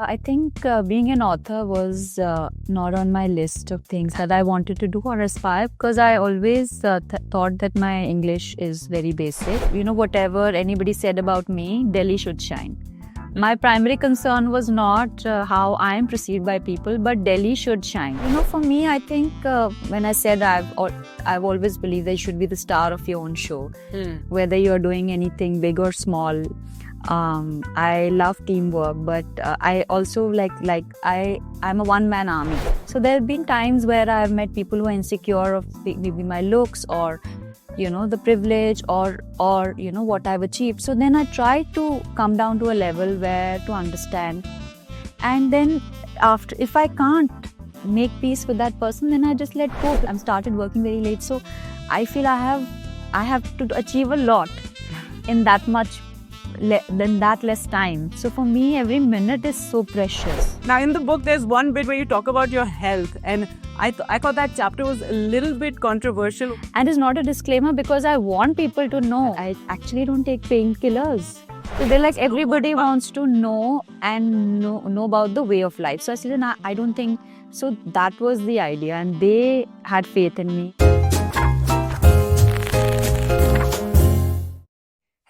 I think being an author was not on my list of things that I wanted to do or aspire, because I always thought that my English is very basic. Whatever anybody said about me, Delhi should shine. My primary concern was not how I am perceived by people, but Delhi should shine. For me, I think when I said I've always believed that you should be the star of your own show, whether you're doing anything big or small. I love teamwork, but I also I'm a one-man army. So there have been times where I've met people who are insecure of maybe my looks or the privilege or what I've achieved. So then I try to come down to a level where to understand, and then after, if I can't make peace with that person, then I just let go. I'm started working very late, so I feel I have to achieve a lot in that much less time. So for me, every minute is so precious. Now in the book, there's one bit where you talk about your health, and I thought that chapter was a little bit controversial. And it's not a disclaimer because I want people to know I actually don't take painkillers. So they're like, everybody wants to know and know about the way of life. So I said, no, I don't think so. That was the idea, and they had faith in me.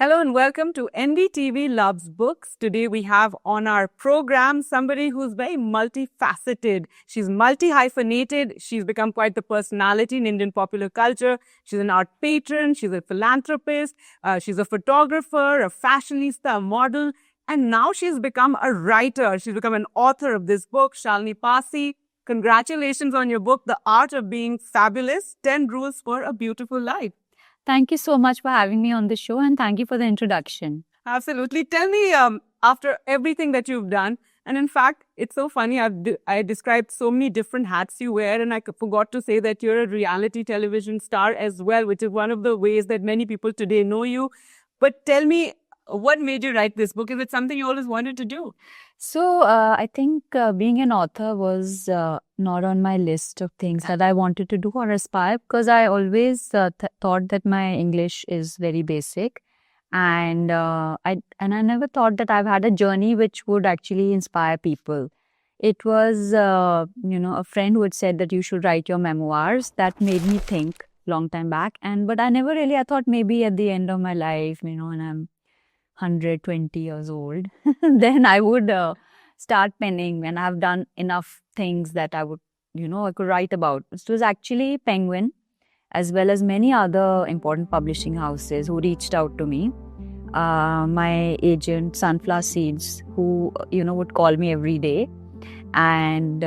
Hello and welcome to NDTV Loves Books. Today we have on our program somebody who's very multifaceted. She's multi-hyphenated. She's become quite the personality in Indian popular culture. She's an art patron. She's a philanthropist. She's a photographer, a fashionista, a model. And now she's become a writer. She's become an author of this book, Shalini Pasi. Congratulations on your book, The Art of Being Fabulous, 10 Rules for a Beautiful Life. Thank you so much for having me on the show, and thank you for the introduction. Absolutely. Tell me, after everything that you've done, and in fact, it's so funny, I described so many different hats you wear, and I forgot to say that you're a reality television star as well, which is one of the ways that many people today know you. But tell me, what made you write this book? Is it something you always wanted to do? So I think being an author was not on my list of things that I wanted to do or aspire, because I always thought that my English is very basic, and I never thought that I've had a journey which would actually inspire people. It was a friend who had said that you should write your memoirs. That made me think long time back, but I thought maybe at the end of my life, when I'm 120 years old, then I would start penning when I've done enough things that I could write about. It was actually Penguin, as well as many other important publishing houses who reached out to me. My agent, Sunflower Seeds, who, would call me every day and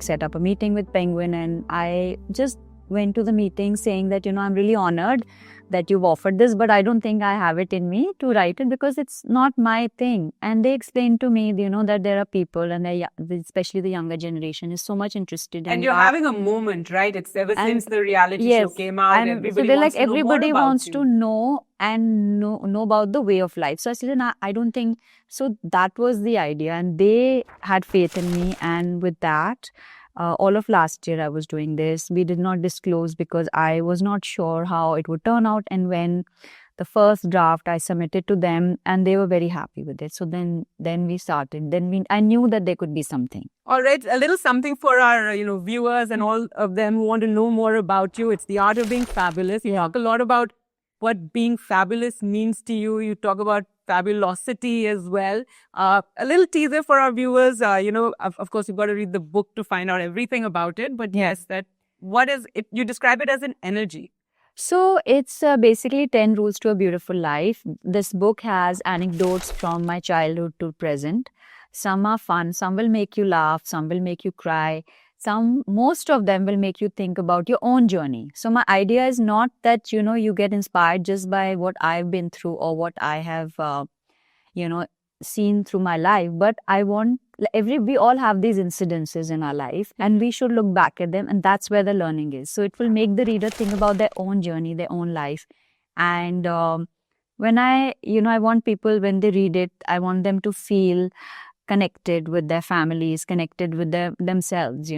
set up a meeting with Penguin. And I just went to the meeting saying that, I'm really honored that you've offered this, but I don't think I have it in me to write it because it's not my thing. And they explained to me, that there are people, and especially the younger generation, is so much interested in. And you're having a moment, right? It's ever since the reality show came out. And so they're like, everybody wants to know and know about the way of life. So I said, no, I don't think so. That was the idea, and they had faith in me. And with that, all of last year I was doing this. We did not disclose because I was not sure how it would turn out. And when the first draft I submitted to them, and they were very happy with it. So then we started. I knew that there could be something. All right, a little something for our viewers and all of them who want to know more about you. It's The Art of Being Fabulous. You talk a lot about what being fabulous means to you. You talk about fabulosity as well. A little teaser for our viewers. Of course, you've got to read the book to find out everything about it. But yes, what is it? You describe it as an energy. So it's basically 10 Rules to a Beautiful Life. This book has anecdotes from my childhood to present. Some are fun. Some will make you laugh. Some will make you cry. Most of them will make you think about your own journey. So my idea is not that, you get inspired just by what I've been through or what I have, seen through my life. But I want we all have these incidences in our life, and we should look back at them. And that's where the learning is. So it will make the reader think about their own journey, their own life. And when I want people, when they read it, I want them to feel connected with their families, connected with themselves,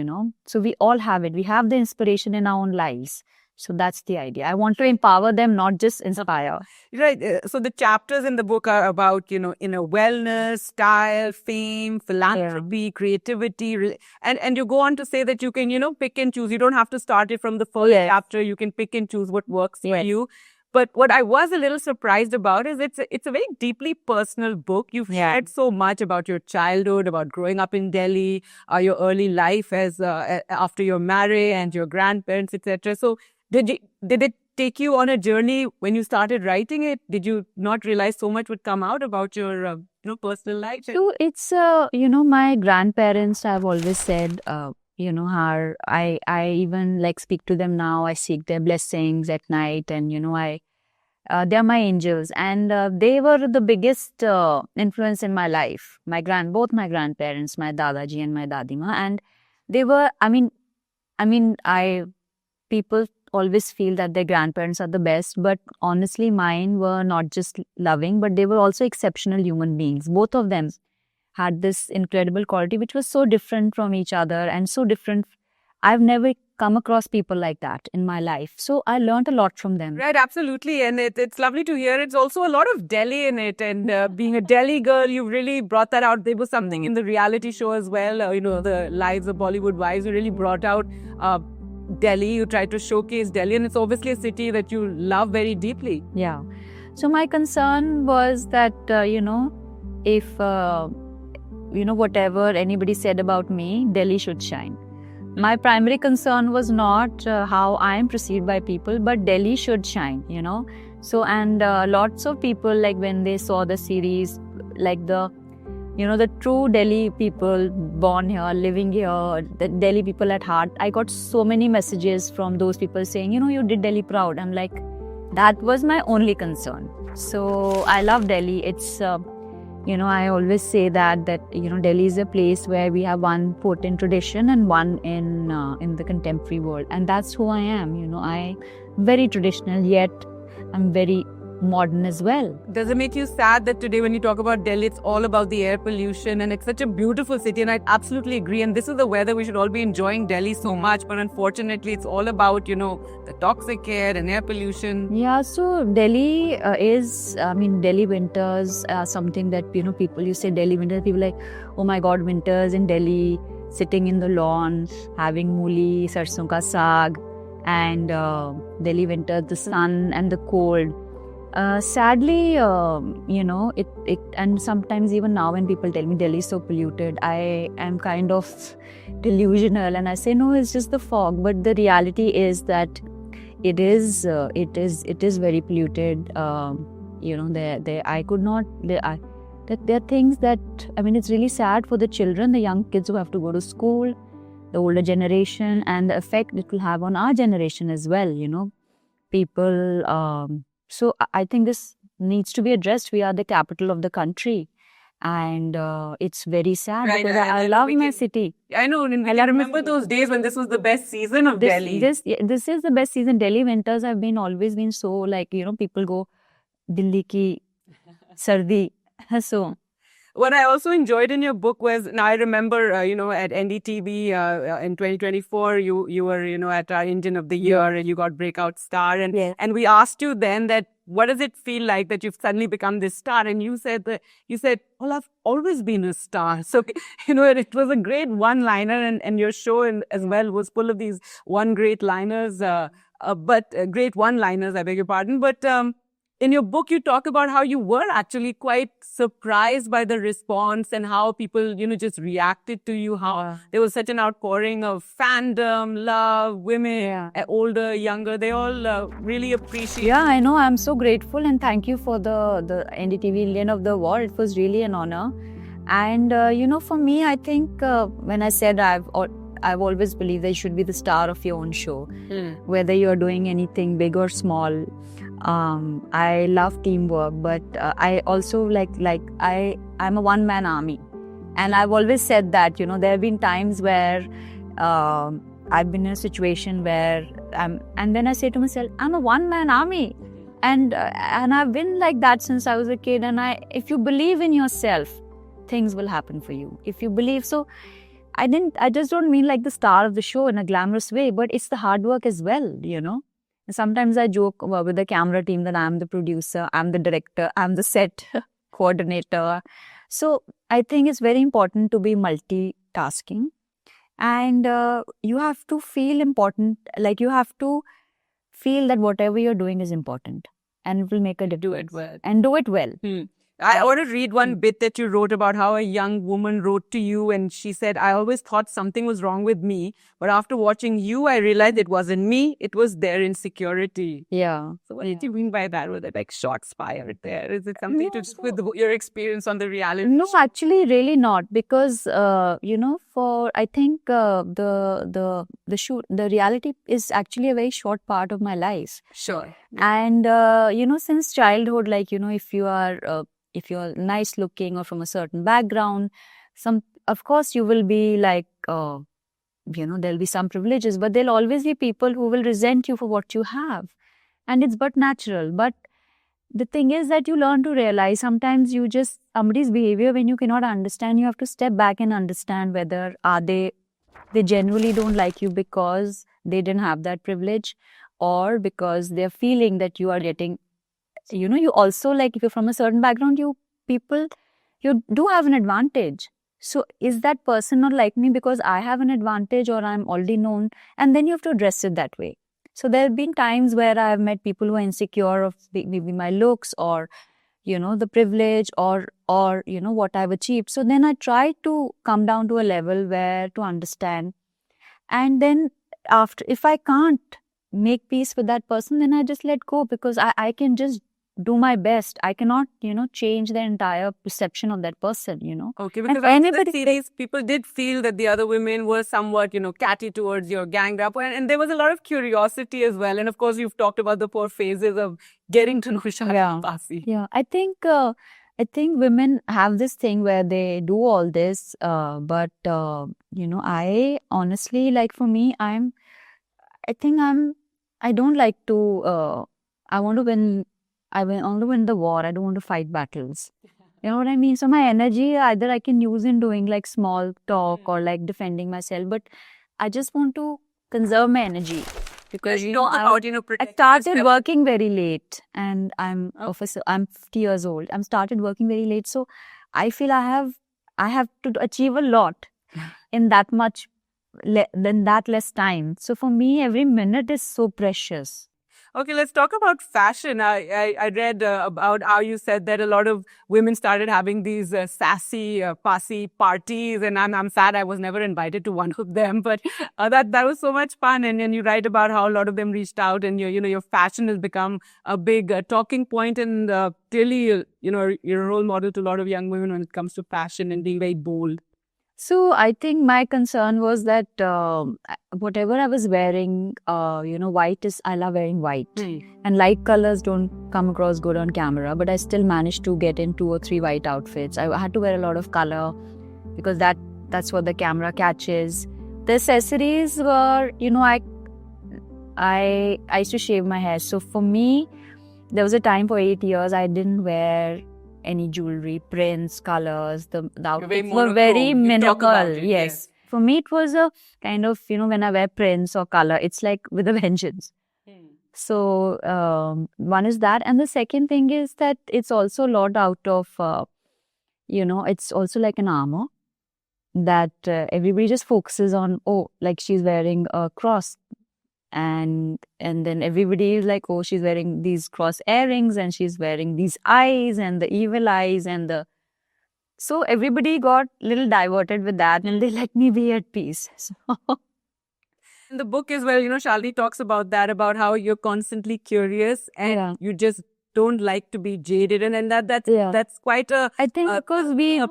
So we all have it. We have the inspiration in our own lives. So that's the idea. I want to empower them, not just inspire. Right. So the chapters in the book are about, inner wellness, style, fame, philanthropy, creativity. And you go on to say that you can, pick and choose. You don't have to start it from the first chapter. You can pick and choose what works for you. But what I was a little surprised about is it's a very deeply personal book. You've shared so much about your childhood, about growing up in Delhi, your early life as after your marriage and your grandparents, etc. So did it take you on a journey when you started writing it? Did you not realize so much would come out about your personal life? So it's my grandparents. I've always said how I even like speak to them now. I seek their blessings at night, and they're my angels, and they were the biggest influence in my life. Both my grandparents, my dadaji and my dadima, and they were. People always feel that their grandparents are the best, but honestly, mine were not just loving, but they were also exceptional human beings. Both of them had this incredible quality, which was so different from each other and so different. I've never come across people like that in my life. So I learned a lot from them. Right, absolutely. And it's lovely to hear. It's also a lot of Delhi in it. And being a Delhi girl, you've really brought that out. There was something in the reality show as well, the Lives of Bollywood Wives. You really brought out Delhi. You tried to showcase Delhi. And it's obviously a city that you love very deeply. Yeah. So my concern was that, if whatever anybody said about me, Delhi should shine. My primary concern was not how I am perceived by people, but Delhi should shine, So, and lots of people, like when they saw the series, like the true Delhi people born here, living here, the Delhi people at heart, I got so many messages from those people saying, you did Delhi proud. I'm like, that was my only concern. So I love Delhi. It's I always say that Delhi is a place where we have one potent tradition and one in the contemporary world, and that's who I am. I very traditional, yet I'm very modern as well. Does it make you sad that today when you talk about Delhi, it's all about the air pollution, and it's such a beautiful city, and I absolutely agree, and this is the weather we should all be enjoying Delhi so much, but unfortunately it's all about the toxic air and air pollution. Yeah, so Delhi Delhi winters are something that people, you say Delhi winter, people like, oh my god, winters in Delhi, sitting in the lawn having mooli, sarson ka saag, and Delhi winter, the sun and the cold. Sadly, it and sometimes even now when people tell me Delhi is so polluted, I am kind of delusional and I say, no, it's just the fog. But the reality is that it is very polluted. There are things that, it's really sad for the children, the young kids who have to go to school, the older generation, and the effect it will have on our generation as well, people. So I think this needs to be addressed. We are the capital of the country, and it's very sad because I love my city. I know. I remember those days when this was the best season of Delhi. This is the best season. Delhi winters have always been so, like, people go Delhi ki sardi. So what I also enjoyed in your book was, now I remember, at NDTV in 2024, you were, at our Indian of the Year, and you got Breakout Star. And we asked you then that, what does it feel like that you've suddenly become this star? And you said, well, I've always been a star. So, it was a great one-liner, and your show as well was full of these great one-liners, I beg your pardon. But in your book, you talk about how you were actually quite surprised by the response and how people, just reacted to you, how there was such an outpouring of fandom, love, women, older, younger, they all really appreciate. Yeah, I know. I'm so grateful, and thank you for the NDTV Indian of the Award. It was really an honor. And, for me, I think when I said I've always believed that you should be the star of your own show, whether you're doing anything big or small. I love teamwork, but I also I'm a one-man army, and I've always said that there have been times where I've been in a situation where and then I say to myself, I'm a one-man army, and I've been like that since I was a kid. And if you believe in yourself, things will happen for you. If you believe, so I just don't mean like the star of the show in a glamorous way, but it's the hard work as well, Sometimes I joke with the camera team that I'm the producer, I'm the director, I'm the set coordinator. So I think it's very important to be multitasking, and you have to feel important. Like you have to feel that whatever you're doing is important, and it will make a difference. Do it well. And do it well. I want to read one bit that you wrote about how a young woman wrote to you and she said, I always thought something was wrong with me, but after watching you, I realized it wasn't me, it was their insecurity. Yeah. So what did you mean by that? Were there like shots fired there? Is it something to do with your experience on the reality? No, actually, really not, because for I think the reality is actually a very short part of my life. Sure. And since childhood, like if you're nice looking or from a certain background, of course you will be like there'll be some privileges, but there'll always be people who will resent you for what you have, and it's but natural. But the thing is that you learn to realize sometimes somebody's behavior, when you cannot understand, you have to step back and understand whether they genuinely don't like you because they didn't have that privilege, or because they're feeling that you are getting, you also, like, if you're from a certain background, you do have an advantage. So is that person not like me because I have an advantage or I'm already known? And then you have to address it that way. So there have been times where I've met people who are insecure of maybe my looks or, the privilege or what I've achieved. So then I try to come down to a level where to understand. And then if I can't make peace with that person, then I just let go, because I can just do my best. I cannot, change the entire perception of that person, Okay, because after the series, people did feel that the other women were somewhat, catty towards your ganged up. And there was a lot of curiosity as well. And of course, you've talked about the 4 phases of getting to know Shalini Basi. Yeah, I think women have this thing where they do all this. But, I honestly, like, for me, I don't like to, I want to win. I want to win the war. I don't want to fight battles. You know what I mean? So my energy, either I can use in doing like small talk or like defending myself, but I just want to conserve my energy, because I started working very late, and I'm 50 years old. I'm started working very late, so I feel I have to achieve a lot in that much less time. So for me, every minute is so precious. Okay, let's talk about fashion. I read about how you said that a lot of women started having these sassy, fussy parties, and I'm sad I was never invited to one of them. But that was so much fun, and you write about how a lot of them reached out, and your fashion has become a big talking point, and clearly you're a role model to a lot of young women when it comes to fashion and being very bold. So I think my concern was that whatever I was wearing, white I love wearing white. And light colors don't come across good on camera, but I still managed to get in 2 or 3 white outfits. I had to wear a lot of color because that's what the camera catches. The accessories were, I used to shave my hair. So for me, there was a time for 8 years I didn't wear any jewelry, prints, colors. The outfits were very minimal. Yes. For me, it was a kind of, when I wear prints or color, it's like with a vengeance. So one is that. And the second thing is that it's also a lot out of, it's also like an armor that everybody just focuses on, like she's wearing a cross. And then everybody is like, she's wearing these cross earrings and she's wearing these eyes and the evil eyes so everybody got a little diverted with that, and they let me be at peace. So. In the book as well, Shalini talks about that, about how you're constantly curious and you just don't like to be jaded, and that's quite a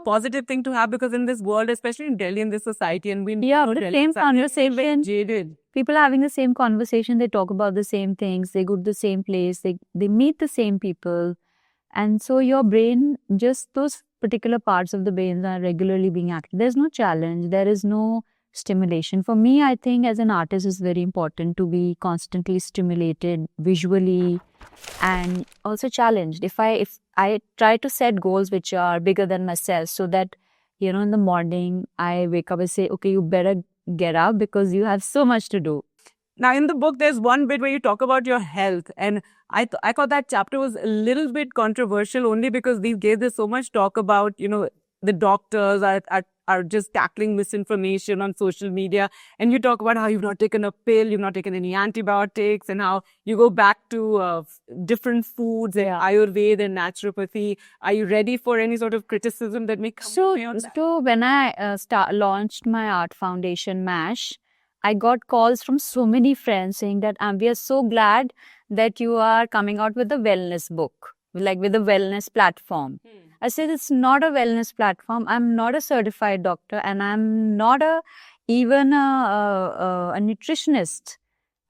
positive thing to have, because in this world, especially in Delhi, in this society, and the same conversation, jaded. People are having the same conversation, they talk about the same things, they go to the same place, they meet the same people, and so your brain, just those particular parts of the brain are regularly being active. There's no challenge, there is no stimulation. For me, I think as an artist, it's very important to be constantly stimulated visually and also challenged. If I try to set goals which are bigger than myself, so that in the morning I wake up and say, okay, you better get up because you have so much to do. Now, in the book, there's one bit where you talk about your health, and I thought that chapter was a little bit controversial only because these days there's so much talk about, the doctors are just tackling misinformation on social media, and you talk about how you've not taken a pill, you've not taken any antibiotics, and how you go back to different foods and Ayurveda and naturopathy. Are you ready for any sort of criticism that may come? So when I launched my art foundation, MASH, I got calls from so many friends saying that we are so glad that you are coming out with a wellness book, like with a wellness platform. I said, it's not a wellness platform. I'm not a certified doctor, and I'm not even a nutritionist.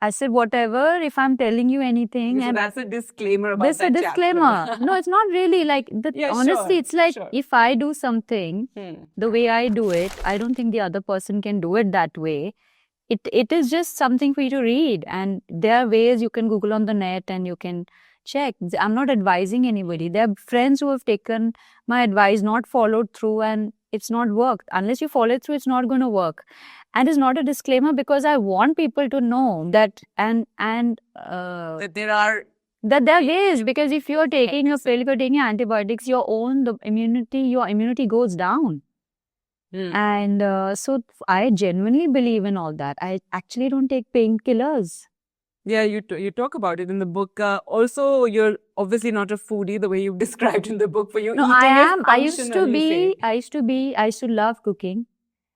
I said, whatever, if I'm telling you anything. So and that's a disclaimer about That's a disclaimer. No, it's not really like that. Yeah, honestly, sure, it's like sure. if I do something the way I do it, I don't think the other person can do it that way. It is just something for you to read, and there are ways you can Google on the net and you can check. I'm not advising anybody. There are friends who have taken my advice, not followed through, and it's not worked. Unless you follow it through, it's not going to work. And it's not a disclaimer because I want people to know that that there are ways, because if you're taking a pill, if you're taking antibiotics, your immunity goes down. And so I genuinely believe in all that. I actually don't take painkillers. Yeah, you talk about it in the book. Also, you're obviously not a foodie the way you've described in the book. For you, No, eating I is am. I used to functional, be. I used to love cooking.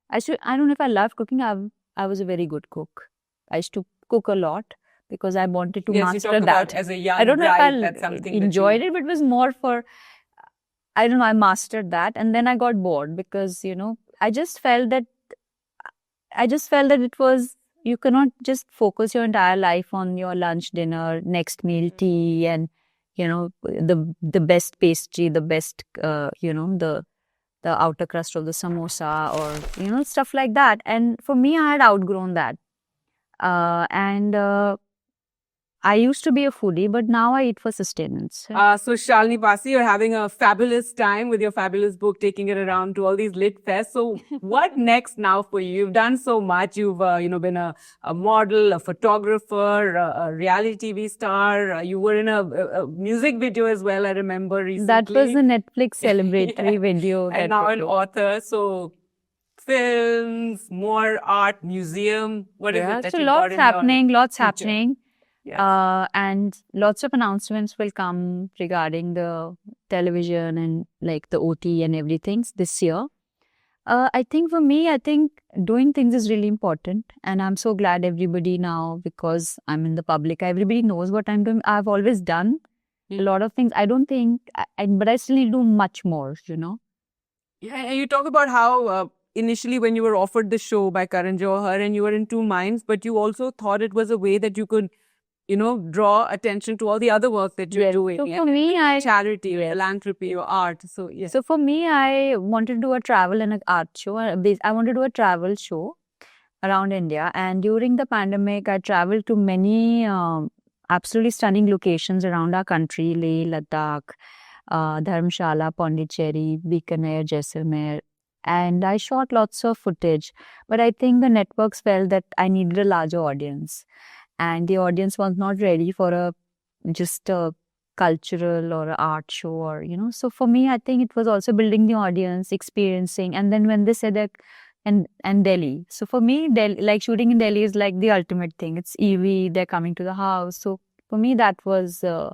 I don't know if I love cooking. I was a very good cook. I used to cook a lot because I wanted to Yes, you master talk that. about as a young I don't know bride, if that's I something that enjoyed it, but it was more for, I don't know, I mastered that, and then I got bored because, I just felt that it was, you cannot just focus your entire life on your lunch, dinner, next meal, tea, and, the best pastry, the best, the outer crust of the samosa, or, stuff like that. And for me, I had outgrown that. And I used to be a foodie, but now I eat for sustenance. So Shalini Pasi, you're having a fabulous time with your fabulous book, taking it around to all these lit fests. So what next now for you? You've done so much. You've been a model, a photographer, a reality TV star. You were in a music video as well, I remember recently. That was a Netflix celebratory video. And now an author. So films, more art, museum. What is it that so you lots happening. Yes. And lots of announcements will come regarding the television and like the OT and everything this year. I think for me, doing things is really important. And I'm so glad everybody now, because I'm in the public, everybody knows what I'm doing. I've always done a lot of things. I don't think, but I still need to do much more, Yeah, and you talk about how initially when you were offered the show by Karan Johar and you were in two minds, but you also thought it was a way that you could draw attention to all the other work that you're doing. So for me, charity, philanthropy, or art. So yes. So for me, I wanted to do a travel and an art show. I wanted to do a travel show around India. And during the pandemic, I traveled to many absolutely stunning locations around our country: Leh, Ladakh, Dharamshala, Pondicherry, Bikaner, Jaisalmer. And I shot lots of footage. But I think the networks felt that I needed a larger audience. And the audience was not ready for just a cultural or an art show, or so for me, I think it was also building the audience, experiencing. And then when they said that, and Delhi, so for me, Delhi, like shooting in Delhi is like the ultimate thing. It's EV, they're coming to the house, so for me that was the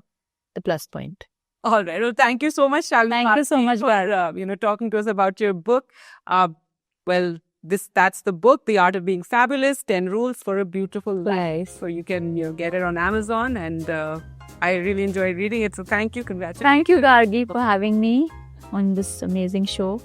plus point. All right, well, thank you so much, Shalini. Thank you so much for talking to us about your book. That's the book, The Art of Being Fabulous, 10 Rules for a Beautiful Life. So you can get it on Amazon, and I really enjoyed reading it. So thank you, congratulations. Thank you, Gargi, for having me on this amazing show.